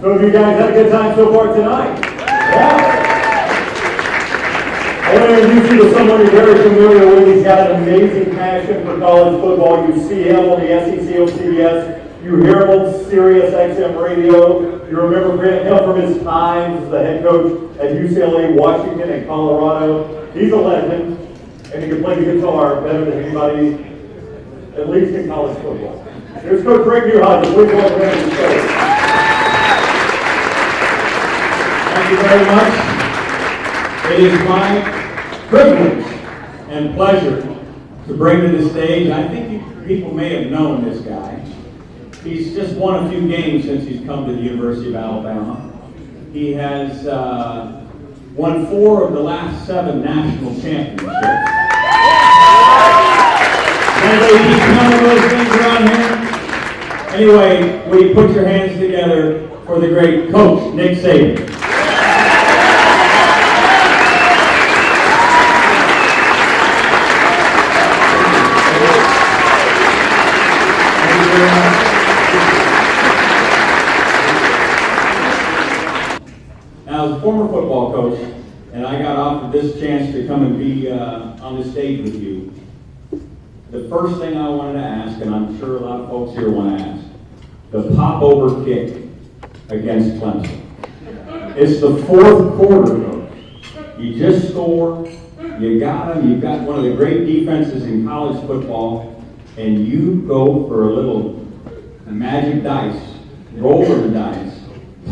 So have you guys had a good time so far tonight? Yeah. I want to introduce you to someone you're very familiar with. He's got an amazing passion for college football. You see him on the SEC on CBS. You hear him on Sirius XM radio. You remember him from his times as the head coach at UCLA, Washington, and Colorado. He's a legend, and he can play the guitar better than anybody, at least in college football. Here's Coach Rick Neuheisel. Please welcome him to the stage. Thank you very much. It is my privilege and pleasure to bring to the stage. I think people may have known this guy. He's just won a few games since he's come to the University of Alabama. He has won 4 of the last 7 national championships. Anybody keep counting those things around here? Anyway, will you put your hands together for the great coach, Nick Saban. Now, as a former football coach, and I got offered this chance to come and be on the stage with you, the first thing I wanted to ask, and I'm sure a lot of folks here want to ask, the pop-over kick against Clemson. It's the 4th quarter, Coach. You just score, you got them, you've got one of the great defenses in college football, and you go for a little magic dice, roll of the dice,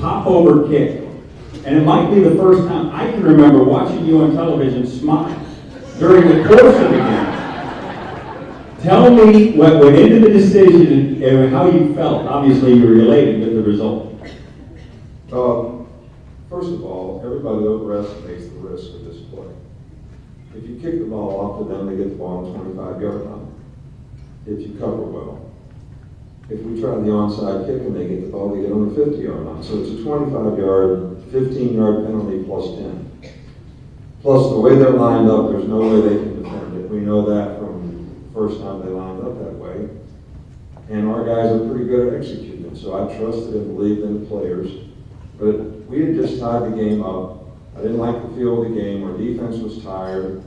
pop-over kick. And it might be the first time I can remember watching you on television smile during the course of the game. Tell me what went into the decision and how you felt. Obviously, you were elated with the result. First of all, everybody overestimates the risk of this play. If you kick the ball off to them, they get the ball on the 25-yard line. If you cover well. If we try the onside kick and they get the ball, they get on the 50-yard line. So it's a 25-yard, 15-yard penalty plus 10. Plus, the way they're lined up, there's no way they can defend it. We know that from the first time they lined up that way. And our guys are pretty good at executing. So I trusted and believed in the players. But we had just tied the game up. I didn't like the feel of the game. Our defense was tired.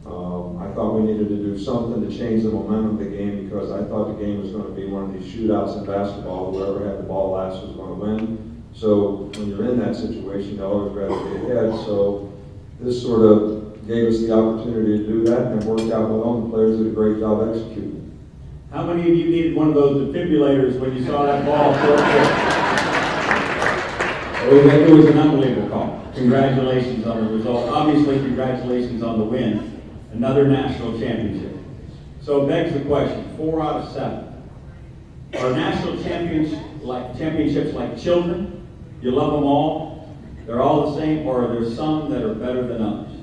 I thought we needed to do something to change the momentum of the game because I thought the game was going to be one of these shootouts in basketball. Whoever had the ball last was going to win. So when you're in that situation, you always rather be ahead. So this sort of gave us the opportunity to do that, and it worked out well, and the players did a great job executing. How many of you needed one of those defibrillators when you saw that ball? It was an unbelievable call. Congratulations on the result. Obviously, congratulations on the win. Another national championship. So it begs the question, 4 out of 7. Are national championships like children? You love them all? They're all the same, or are there some that are better than others?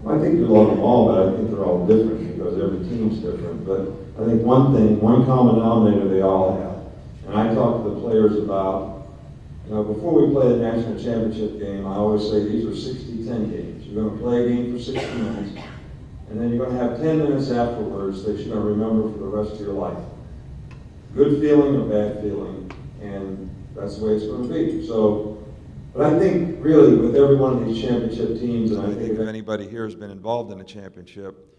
Well, I think you love them all, but I think they're all different because every team's different. But I think one common denominator they all have. And I talk to the players about, before we play the national championship game, I always say these are 60-10 games. You're going to play a game for 60 minutes, and then you're going to have 10 minutes afterwards that you're going to remember for the rest of your life. Good feeling or bad feeling, and that's the way it's going to be. So, but I think really with every one of these championship teams, and I think if anybody here has been involved in a championship,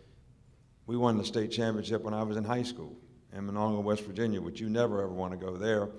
we won the state championship when I was in high school in Monongah, West Virginia, which you never ever want to go there.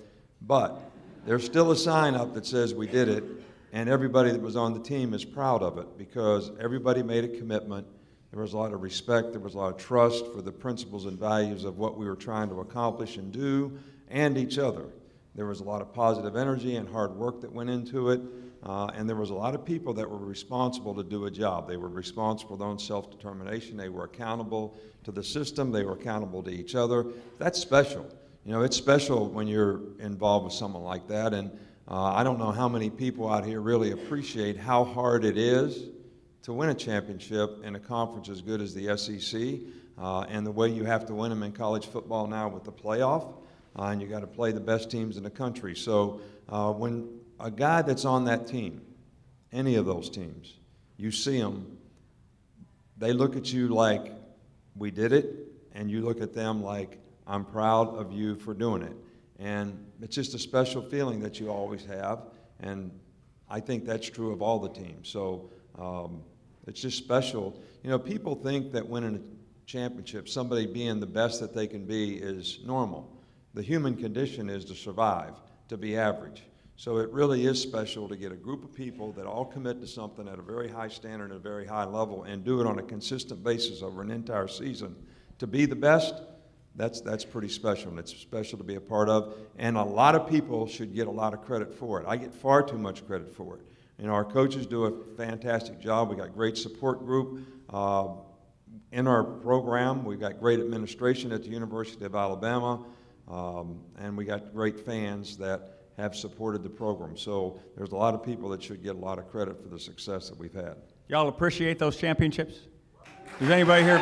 But there's still a sign up that says we did it, and everybody that was on the team is proud of it because everybody made a commitment. There was a lot of respect, there was a lot of trust for the principles and values of what we were trying to accomplish and do, and each other. There was a lot of positive energy and hard work that went into it, and there was a lot of people that were responsible to do a job. They were responsible for their own self-determination. They were accountable to the system. They were accountable to each other. That's special. It's special when you're involved with someone like that, and I don't know how many people out here really appreciate how hard it is to win a championship in a conference as good as the SEC, and the way you have to win them in college football now with the playoff, and you got to play the best teams in the country. So when a guy that's on that team, any of those teams, you see them, they look at you like, we did it, and you look at them like, I'm proud of you for doing it. And it's just a special feeling that you always have. And I think that's true of all the teams. So it's just special. You know, people think that winning a championship, somebody being the best that they can be, is normal. The human condition is to survive, to be average. So it really is special to get a group of people that all commit to something at a very high standard, at a very high level, and do it on a consistent basis over an entire season. To be the best, that's pretty special, and it's special to be a part of. And a lot of people should get a lot of credit for it. I get far too much credit for it. You know, our coaches do a fantastic job. We got great support group in our program. We've got great administration at the University of Alabama, and we got great fans that have supported the program. So there's a lot of people that should get a lot of credit for the success that we've had. Y'all appreciate those championships? Does anybody here?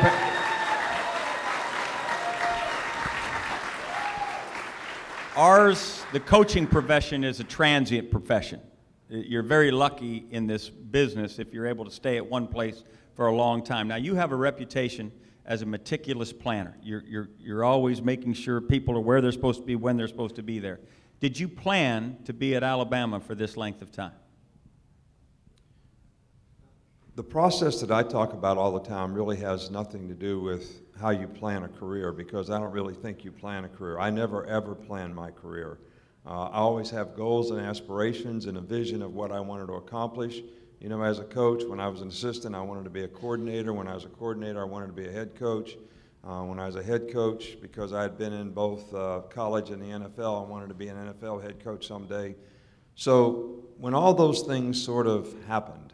Ours, the coaching profession, is a transient profession. You're very lucky in this business if you're able to stay at one place for a long time. Now, you have a reputation as a meticulous planner. You're always making sure people are where they're supposed to be, when they're supposed to be there. Did you plan to be at Alabama for this length of time? The process that I talk about all the time really has nothing to do with how you plan a career, because I don't really think you plan a career. I never ever plan my career. I always have goals and aspirations and a vision of what I wanted to accomplish. You know, as a coach, when I was an assistant, I wanted to be a coordinator. When I was a coordinator, I wanted to be a head coach. When I was a head coach, because I had been in both college and the NFL, I wanted to be an NFL head coach someday. So when all those things sort of happened,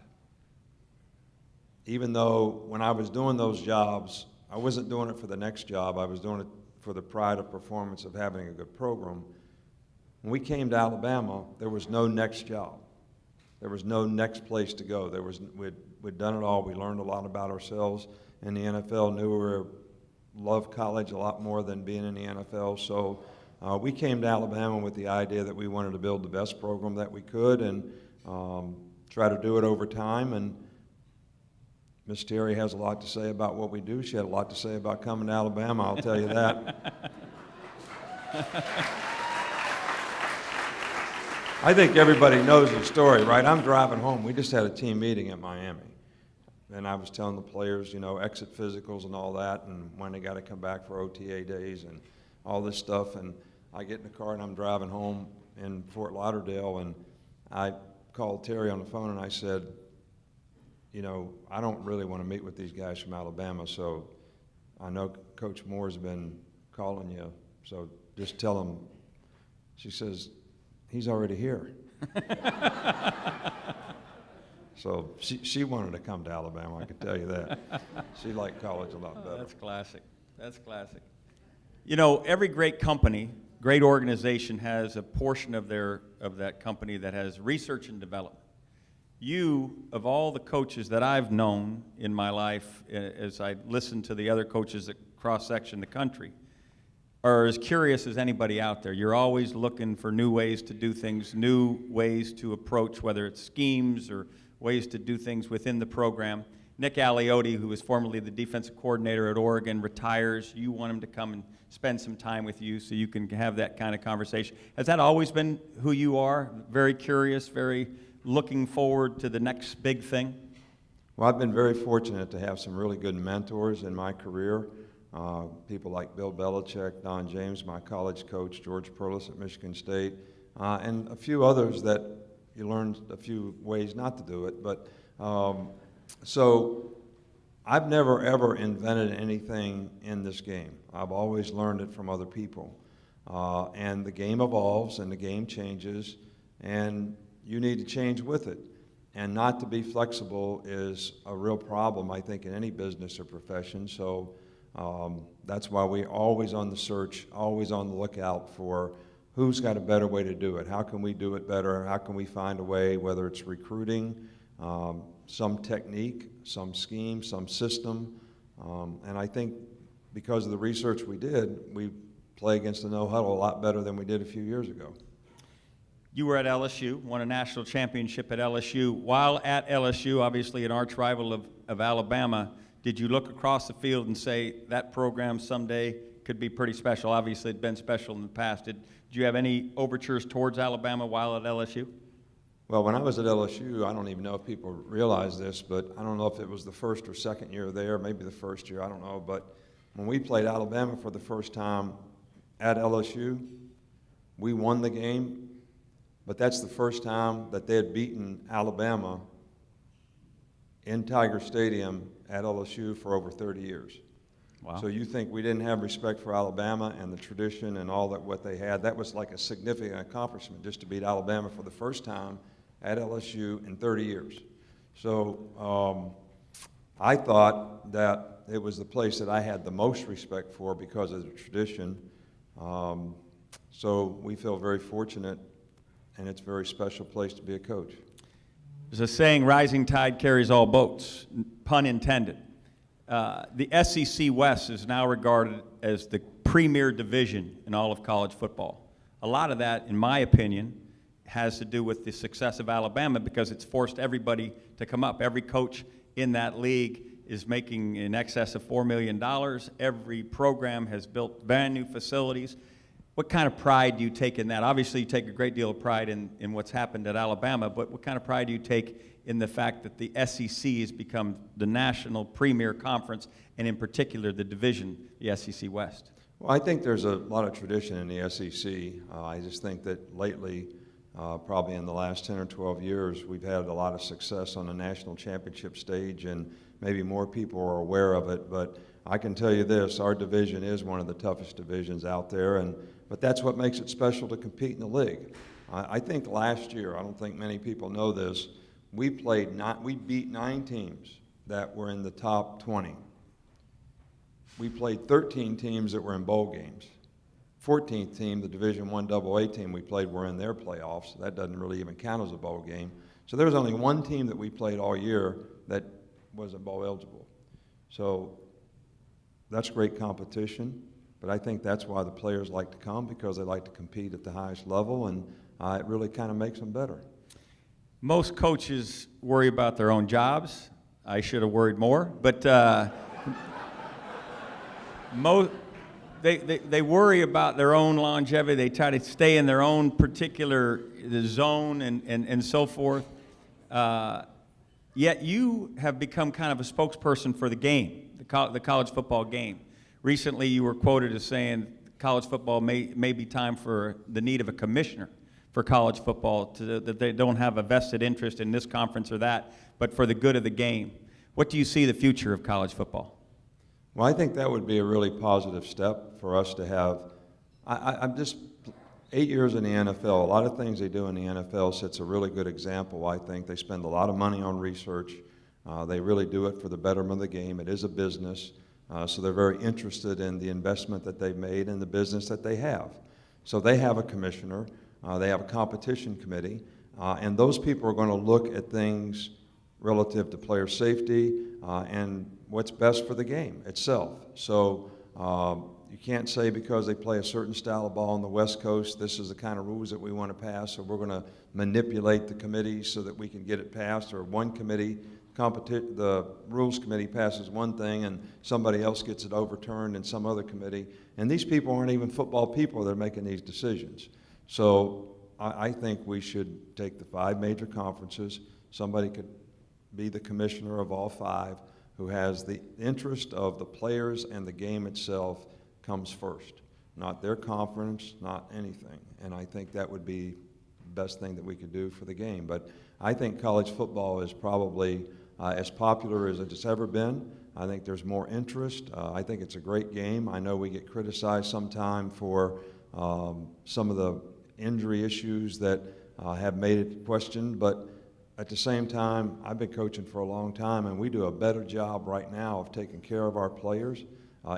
even though when I was doing those jobs, I wasn't doing it for the next job, I was doing it for the pride of performance of having a good program. When we came to Alabama, there was no next job. There was no next place to go. We'd done it all. We learned a lot about ourselves in the NFL, knew we loved college a lot more than being in the NFL. So we came to Alabama with the idea that we wanted to build the best program that we could and try to do it over time. And Miss Terry has a lot to say about what we do. She had a lot to say about coming to Alabama, I'll tell you that. I think everybody knows the story, right? I'm driving home. We just had a team meeting in Miami. And I was telling the players, you know, exit physicals and all that, and when they got to come back for OTA days and all this stuff. And I get in the car and I'm driving home in Fort Lauderdale, and I called Terry on the phone and I said, you know, I don't really want to meet with these guys from Alabama, so I know Coach Moore's been calling you, so just tell him. She says, he's already here. So she wanted to come to Alabama, I can tell you that. She liked college a lot better. That's classic. That's classic. You know, every great company, great organization has a portion of that company that has research and development. You, of all the coaches that I've known in my life, as I listen to the other coaches that cross-section the country, are as curious as anybody out there. You're always looking for new ways to do things, new ways to approach, whether it's schemes or ways to do things within the program. Nick Aliotti, who was formerly the defensive coordinator at Oregon, retires. You want him to come and spend some time with you so you can have that kind of conversation. Has that always been who you are? Very curious, very looking forward to the next big thing? Well, I've been very fortunate to have some really good mentors in my career. People like Bill Belichick, Don James, my college coach, George Perlis at Michigan State, and a few others that you learned a few ways not to do it. But so I've never ever invented anything in this game. I've always learned it from other people. And the game evolves and the game changes, and you need to change with it. And not to be flexible is a real problem, I think, in any business or profession. So that's why we're always on the search, always on the lookout for who's got a better way to do it. How can we do it better? How can we find a way, whether it's recruiting, some technique, some scheme, some system. And I think because of the research we did, we play against the no huddle a lot better than we did a few years ago. You were at LSU, won a national championship at LSU. While at LSU, obviously an arch rival of Alabama, did you look across the field and say that program someday could be pretty special? Obviously, it's been special in the past. Did you have any overtures towards Alabama while at LSU? Well, when I was at LSU, I don't even know if people realize this, but I don't know if it was the first or second year there, maybe the first year, I don't know. But when we played Alabama for the first time at LSU, we won the game, but that's the first time that they had beaten Alabama in Tiger Stadium at LSU for over 30 years. Wow. So you think we didn't have respect for Alabama and the tradition and all that what they had? That was like a significant accomplishment just to beat Alabama for the first time at LSU in 30 years. So I thought that it was the place that I had the most respect for because of the tradition. So we feel very fortunate, and it's a very special place to be a coach. There's a saying, rising tide carries all boats, pun intended. The SEC West is now regarded as the premier division in all of college football. A lot of that, in my opinion, has to do with the success of Alabama because it's forced everybody to come up. Every coach in that league is making in excess of $4 million. Every program has built brand new facilities. What kind of pride do you take in that? Obviously, you take a great deal of pride in what's happened at Alabama, but what kind of pride do you take in the fact that the SEC has become the national premier conference, and in particular the division, the SEC West? Well, I think there's a lot of tradition in the SEC. I just think that lately, probably in the last 10 or 12 years, we've had a lot of success on the national championship stage, and maybe more people are aware of it. But I can tell you this, our division is one of the toughest divisions out there, but that's what makes it special to compete in the league. I think last year, I don't think many people know this, we beat 9 teams that were in the top 20. We played 13 teams that were in bowl games. 14th team, the Division I AA team we played, were in their playoffs. That doesn't really even count as a bowl game. So there was only one team that we played all year that wasn't bowl eligible. So that's great competition, but I think that's why the players like to come, because they like to compete at the highest level, and it really kind of makes them better. Most coaches worry about their own jobs. I should have worried more, but they worry about their own longevity. They try to stay in their own particular zone and so forth. Yet you have become kind of a spokesperson for the game, the college football game. Recently, you were quoted as saying college football may be time for the need of a commissioner for college football, that they don't have a vested interest in this conference or that, but for the good of the game. What do you see the future of college football? Well, I think that would be a really positive step for us to have. I'm just 8 years in the NFL. A lot of things they do in the NFL sets a really good example, I think. They spend a lot of money on research. They really do it for the betterment of the game. It is a business, so they're very interested in the investment that they've made and the business that they have. So they have a commissioner. They have a competition committee, and those people are going to look at things relative to player safety and what's best for the game itself. So you can't say because they play a certain style of ball on the West Coast, this is the kind of rules that we want to pass, or we're going to manipulate the committee so that we can get it passed, or one committee, the rules committee passes one thing and somebody else gets it overturned in some other committee. And these people aren't even football people that are making these decisions. So I think we should take the 5 major conferences. Somebody could be the commissioner of all 5 who has the interest of the players and the game itself comes first, not their conference, not anything. And I think that would be the best thing that we could do for the game. But I think college football is probably as popular as it's ever been. I think there's more interest. I think it's a great game. I know we get criticized sometime for some of the injury issues that have made it questioned, but at the same time, I've been coaching for a long time, and we do a better job right now of taking care of our players,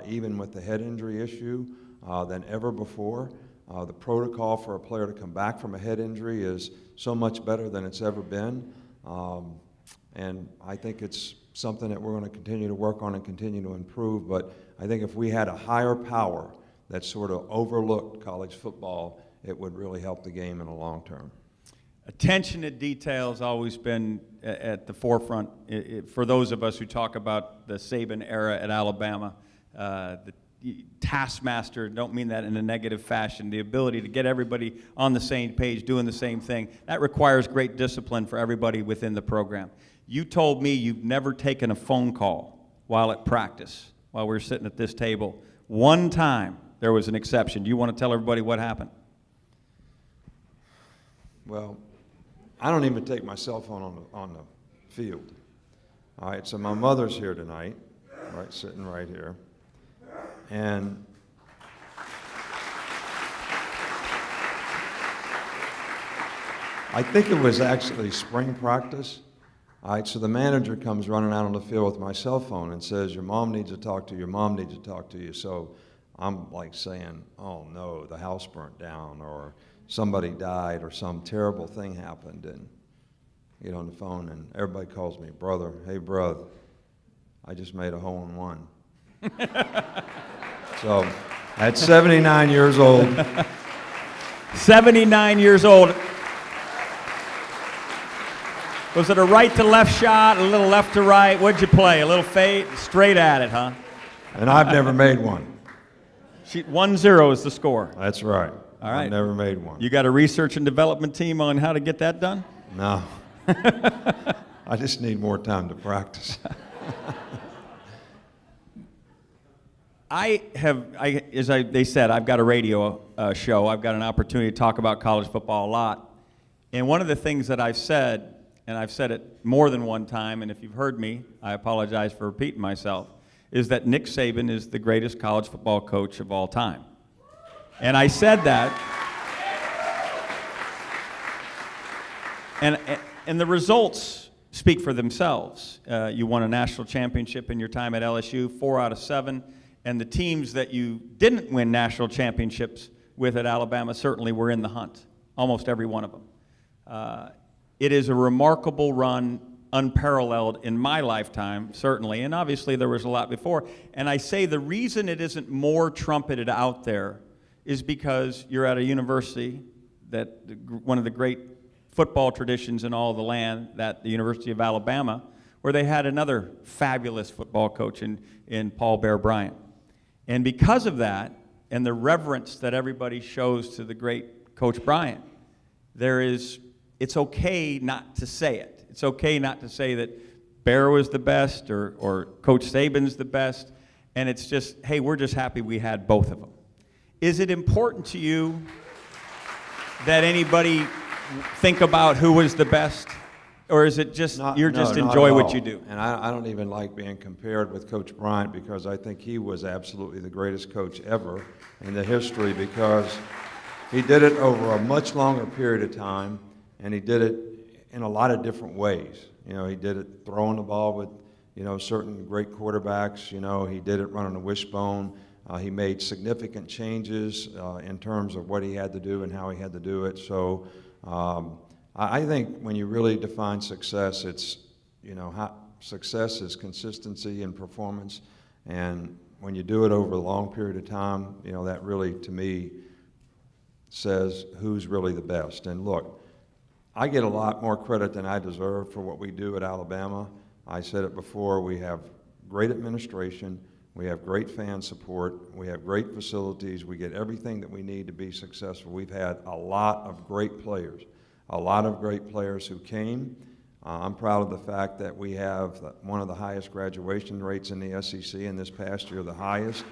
even with the head injury issue, than ever before. The protocol for a player to come back from a head injury is so much better than it's ever been, and I think it's something that we're going to continue to work on and continue to improve. But I think if we had a higher power that sort of overlooked college football, it would really help the game in the long term. Attention to detail has always been at the forefront for those of us who talk about the Saban era at Alabama. taskmaster, don't mean that in a negative fashion, the ability to get everybody on the same page, doing the same thing, that requires great discipline for everybody within the program. You told me you've never taken a phone call while at practice, while we were sitting at this table. One time there was an exception. Do you want to tell everybody what happened? Well, I don't even take my cell phone on the field. All right, so my mother's here tonight, right, sitting right here. And I think it was actually spring practice. All right, so the manager comes running out on the field with my cell phone and says, your mom needs to talk to you, your mom needs to talk to you. So I'm like saying, oh no, the house burnt down, or somebody died, or some terrible thing happened, and get on the phone, and everybody calls me, brother, hey, brother, I just made a hole-in-one. So, at 79 years old. 79 years old. Was it a right to left shot, a little left to right? What'd you play? A little fade? Straight at it, huh? And I've never made one. 1-0 is the score. That's right. All right. I've never made one. You got a research and development team on how to get that done? No. I just need more time to practice. They said, I've got a radio show. I've got an opportunity to talk about college football a lot. And one of the things that I've said, and I've said it more than one time, and if you've heard me, I apologize for repeating myself, is that Nick Saban is the greatest college football coach of all time. And I said that, and the results speak for themselves. You won a national championship in your time at LSU, 4 out of 7, and the teams that you didn't win national championships with at Alabama certainly were in the hunt, almost every one of them. It is a remarkable run, unparalleled in my lifetime, certainly, and obviously there was a lot before. And I say the reason it isn't more trumpeted out there is because you're at a university that one of the great football traditions in all the land, that the University of Alabama, where they had another fabulous football coach in Paul Bear Bryant. And because of that, and the reverence that everybody shows to the great Coach Bryant, it's okay not to say it. It's okay not to say that Bear was the best or Coach Saban's the best, and it's just, hey, we're just happy we had both of them. Is it important to you that anybody think about who was the best, or is it just enjoy what you do? And I don't even like being compared with Coach Bryant, because I think he was absolutely the greatest coach ever in the history, because he did it over a much longer period of time, and he did it in a lot of different ways. You know, he did it throwing the ball with, certain great quarterbacks. He did it running a wishbone. He made significant changes in terms of what he had to do and how he had to do it. So I think when you really define success, it's, success is consistency and performance. And when you do it over a long period of time, that really, to me, says who's really the best. And look, I get a lot more credit than I deserve for what we do at Alabama. I said it before, we have great administration, we have great fan support, we have great facilities, we get everything that we need to be successful. We've had a lot of great players who came. I'm proud of the fact that we have one of the highest graduation rates in the SEC, and this past year the highest.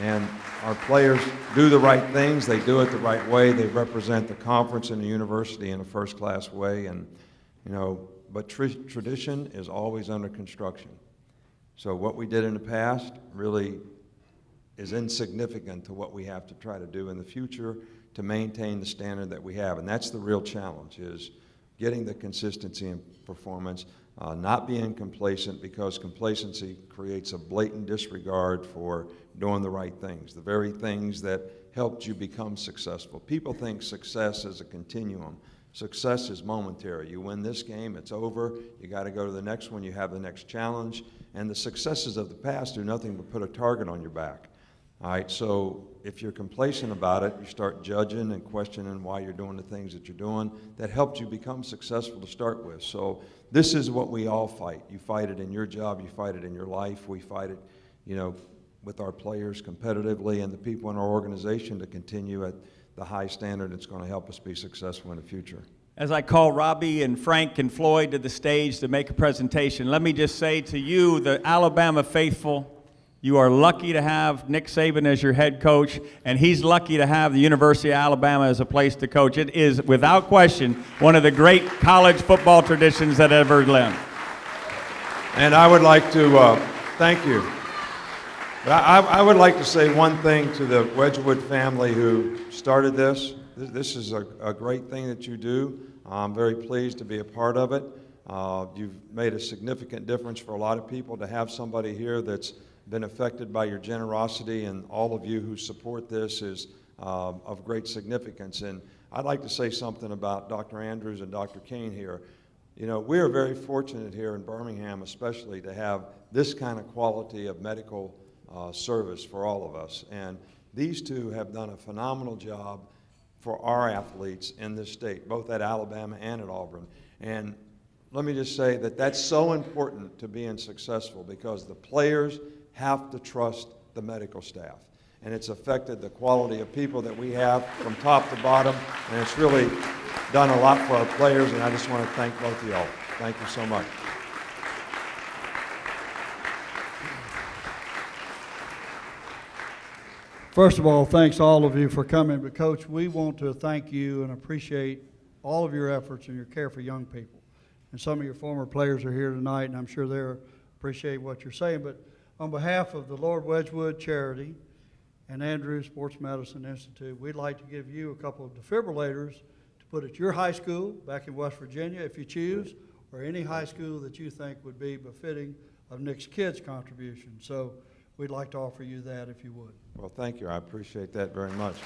And our players do the right things, they do it the right way, they represent the conference and the university in a first-class way, and but tradition is always under construction. So what we did in the past really is insignificant to what we have to try to do in the future to maintain the standard that we have. And that's the real challenge, is getting the consistency in performance, not being complacent, because complacency creates a blatant disregard for doing the right things, the very things that helped you become successful. People think success is a continuum. Success is momentary. You win this game, it's over. You got to go to the next one. You have the next challenge. And the successes of the past do nothing but put a target on your back. All right, so if you're complacent about it, you start judging and questioning why you're doing the things that you're doing that helped you become successful to start with. So this is what we all fight. You fight it in your job, you fight it in your life, we fight it, with our players competitively and the people in our organization to continue at the high standard that's going to help us be successful in the future. As I call Robbie and Frank and Floyd to the stage to make a presentation, let me just say to you, the Alabama faithful, you are lucky to have Nick Saban as your head coach, and he's lucky to have the University of Alabama as a place to coach. It is, without question, one of the great college football traditions that ever lived. And I would like to thank you. I would like to say one thing to the Wedgwood family who started this. This is a great thing that you do. I'm very pleased to be a part of it. You've made a significant difference for a lot of people to have somebody here that's been affected by your generosity, and all of you who support this is of great significance. And I'd like to say something about Dr. Andrews and Dr. Kane here. You know, we are very fortunate here in Birmingham especially to have this kind of quality of medical service for all of us. And these two have done a phenomenal job for our athletes in this state, both at Alabama and at Auburn. And let me just say that that's so important to being successful, because the players have to trust the medical staff. And it's affected the quality of people that we have from top to bottom, and it's really done a lot for our players, and I just want to thank both of y'all. Thank you so much. First of all, thanks all of you for coming. But Coach, we want to thank you and appreciate all of your efforts and your care for young people. And some of your former players are here tonight, and I'm sure they appreciate what you're saying. But on behalf of the Lord Wedgwood Charity and Andrews Sports Medicine Institute, we'd like to give you a couple of defibrillators to put at your high school back in West Virginia, if you choose, or any high school that you think would be befitting of Nick's kids' contribution. So we'd like to offer you that if you would. Well, thank you. I appreciate that very much.